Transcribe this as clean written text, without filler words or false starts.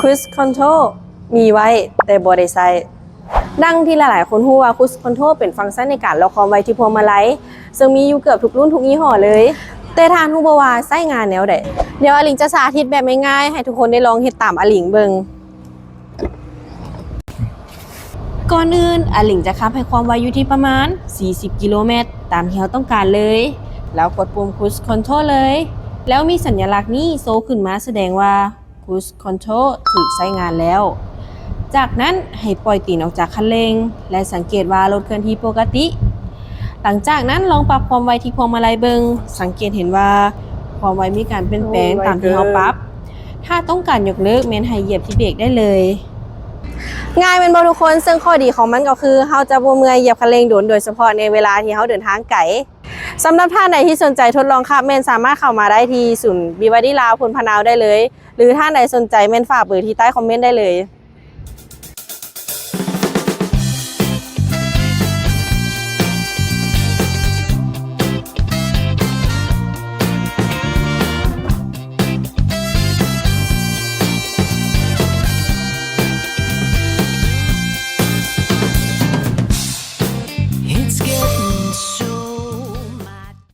Cruise Control มีไว้แต่บ่ได้ใช้ดังที่หลายๆคนรู้ว่า Cruise Control เป็นฟังก์ชันในการล็อกความไวที่พวงมาลัยซึ่งมีอยู่เกือบทุกรุ่นทุกยี่ห้อเลยแต่ทานรู้บ่ว่าใช้งานแนวใดเดี๋ยวอลิงจะสาธิตแบบง่ายๆให้ทุกคนได้ลองเฮ็ดตามอลิงเบิ่งก่อนอื่นอลิงจะขับให้ความไวอยู่ที่ประมาณ40กิโลเมตรตามที่เราต้องการเลยแล้วกดปุ่ม Cruise Control เลยแล้วมีสัญลักษณ์นี้โชว์ขึ้นมาแสดงว่า Cruise Control ถูกใช้งานแล้วจากนั้นให้ปล่อยตีนออกจากคันเร่งและสังเกตว่ารถเคลื่อนที่ปกติหลังจากนั้นลองปรับความไวที่พวงมาลัยเบิงสังเกตเห็นว่าความไวมีการเปลี่ยนแปลงตามที่เราปรับถ้าต้องการยกเลิกแม้นให้เหยียบที่เบรกได้เลยง่ายเป็นบ่ทุกคนซึ่งข้อดีของมันก็คือเราจะบ่เมื่อยเหยียบคันเร่งโดนโดยเฉพาะในเวลาที่เราเดินทางไกลสำหรับท่านใดที่สนใจทดลองขับแม่นสามารถเข้ามาได้ที่ศูนย์ BYD ลาวพลพะนาวได้เลยหรือท่านใดสนใจแม่นฝากเบอร์ที่ใต้คอมเมนต์ได้เลย